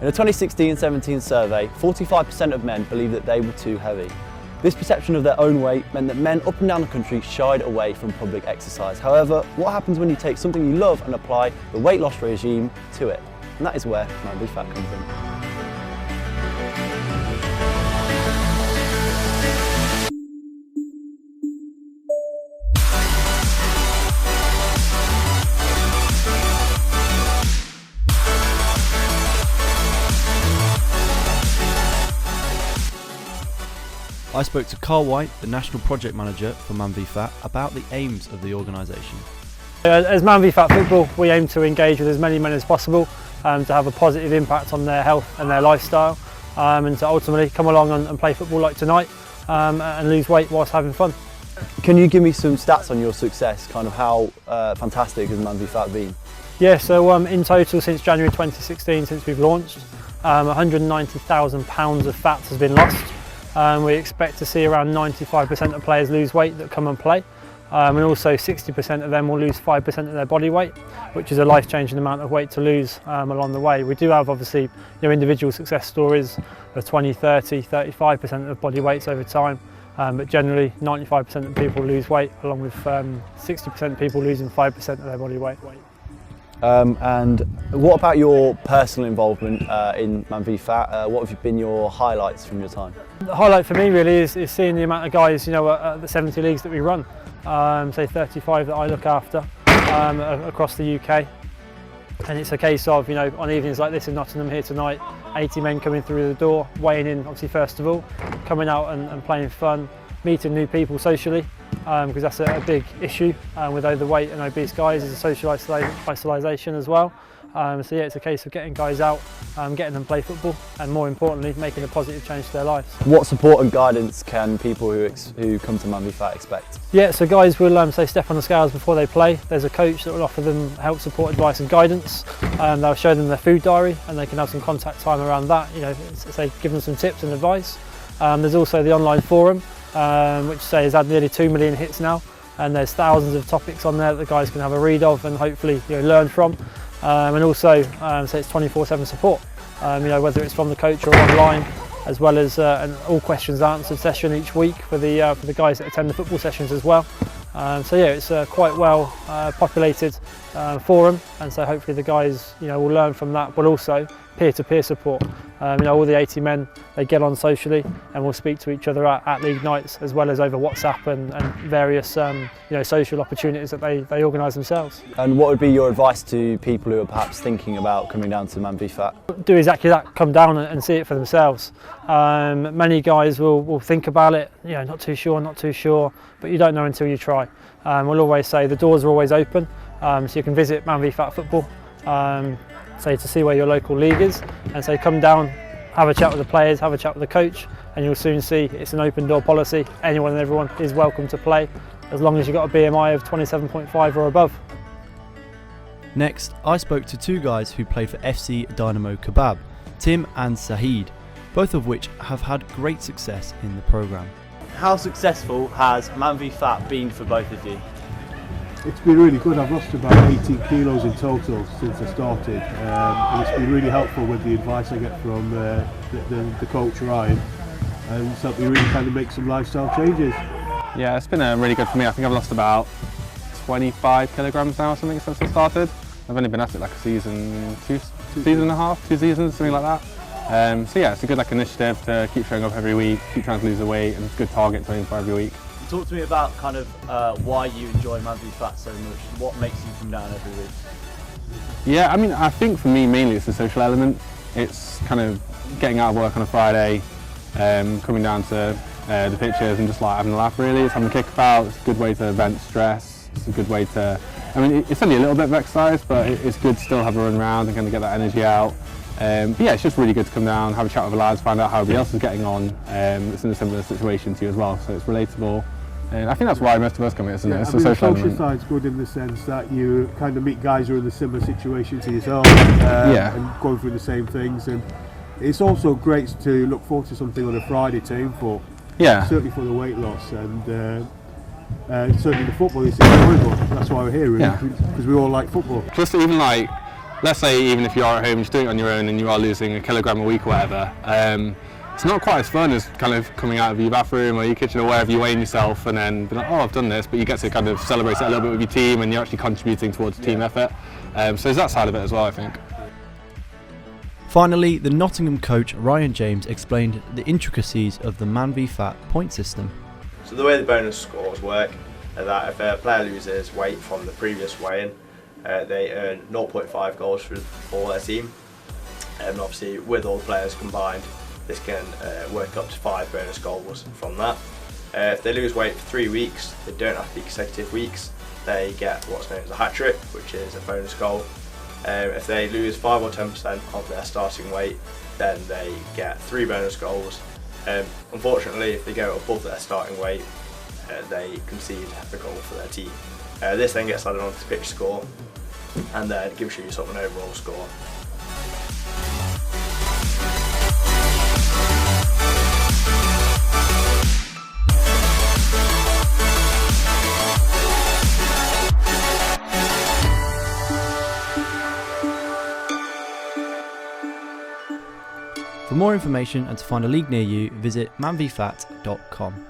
In a 2016-17 survey, 45% of men believed that they were too heavy. This perception of their own weight meant that men up and down the country shied away from public exercise. However, what happens when you take something you love and apply the weight loss regime to it? And that is where Man v Fat comes in. I spoke to Carl White, the National Project Manager for Man v Fat, about the aims of the organisation. As Man v Fat Football, we aim to engage with as many men as possible to have a positive impact on their health and their lifestyle, and to ultimately come along and play football like tonight and lose weight whilst having fun. Can you give me some stats on your success, kind of how fantastic has Man v Fat been? Yeah, so in total since January 2016, since we've launched, 190,000 pounds of fat has been lost. We expect to see around 95% of players lose weight that come and play, and also 60% of them will lose 5% of their body weight, which is a life-changing amount of weight to lose along the way. We do have obviously individual success stories of 20, 30, 35% of body weights over time, but generally 95% of people lose weight, along with 60% of people losing 5% of their body weight. And what about your personal involvement in Man v Fat? What have been your highlights from your time? The highlight for me really is seeing the amount of guys, at the 70 leagues that we run, say 35 that I look after across the UK. And it's a case of, on evenings like this in Nottingham here tonight, 80 men coming through the door, weighing in obviously first of all, coming out and playing fun, meeting new people socially, because that's a big issue with overweight and obese guys, is a social isolation as well. So yeah, it's a case of getting guys out, getting them play football, and more importantly, making a positive change to their lives. What support and guidance can people who come to Man v Fat expect? Yeah, so guys will say step on the scales before they play. There's a coach that will offer them help, support, advice and guidance. They'll show them their food diary and they can have some contact time around that, say give them some tips and advice. There's also the online forum, which has had nearly 2 million hits now, and there's thousands of topics on there that the guys can have a read of and hopefully learn from. And also, so it's 24/7 support, whether it's from the coach or online, as well as an all questions answered session each week for the guys that attend the football sessions as well. So yeah, it's a quite well populated forum, and so hopefully the guys will learn from that, but also peer-to-peer support. All the 80 men, they get on socially and will speak to each other at league nights, as well as over WhatsApp and various social opportunities that they organise themselves. And what would be your advice to people who are perhaps thinking about coming down to Man v Fat? Do exactly that, come down and see it for themselves. Many guys will think about it, not too sure, but you don't know until you try. We'll always say the doors are always open, so you can visit Man v Fat Football, say to see where your local league is, and say come down, have a chat with the players, have a chat with the coach, and you'll soon see it's an open door policy. Anyone and everyone is welcome to play, as long as you've got a BMI of 27.5 or above. Next, I spoke to two guys who play for FC Dynamo Kebab, Tim and Sahid, both of which have had great success in the programme. How successful has Man v Fat been for both of you? It's been really good. I've lost about 18 kilos in total since I started, and it's been really helpful with the advice I get from the coach Ryan, and it's helped me really kind of make some lifestyle changes. Yeah, it's been really good for me. I think I've lost about 25 kilograms now or something since I started. I've only been at it like a season, two seasons and a half, 2 seasons, something like that. So yeah, it's a good initiative to keep showing up every week, keep trying to lose the weight, and it's a good target to aim for every week. Talk to me about kind of why you enjoy Man v Fat so much. What makes you come down every week? Yeah, I think for me mainly it's the social element. It's kind of getting out of work on a Friday, coming down to the pitches and just having a laugh really. It's having a kick about, it's a good way to vent stress, it's a good way to, it's only a little bit of exercise, but it's good to still have a run around and kind of get that energy out. But yeah, it's just really good to come down, have a chat with the lads, find out how everybody else is getting on. It's in a similar situation to you as well, so it's relatable. And I think that's why most of us come here, isn't it? It's the social side's good in the sense that you kind of meet guys who are in a similar situation to yourself, and going through the same things. And it's also great to look forward to something on a Friday team for, certainly for the weight loss, and certainly the football is enjoyable. That's why we're here, really, because we all like football. Just even let's say even if you are at home, you're doing it on your own and you are losing a kilogram a week or whatever, it's not quite as fun as kind of coming out of your bathroom or your kitchen or wherever, you weighing yourself and then be like, oh, I've done this, but you get to kind of celebrate it a little bit with your team and you're actually contributing towards the team effort. So there's that side of it as well, I think. Finally, the Nottingham coach Ryan James explained the intricacies of the Man v Fat point system. So the way the bonus scores work is that if a player loses weight from the previous weigh-in, they earn 0.5 goals for their team. And obviously with all the players combined, this can work up to 5 bonus goals from that. If they lose weight for 3 weeks, they don't have to be consecutive weeks, they get what's known as a hat-trick, which is a bonus goal. If they lose 5 or 10% of their starting weight, then they get 3 bonus goals. Unfortunately, if they go above their starting weight, they concede a goal for their team. This then gets added onto the pitch score and then gives you sort of an overall score. For more information and to find a league near you, visit manvfat.com.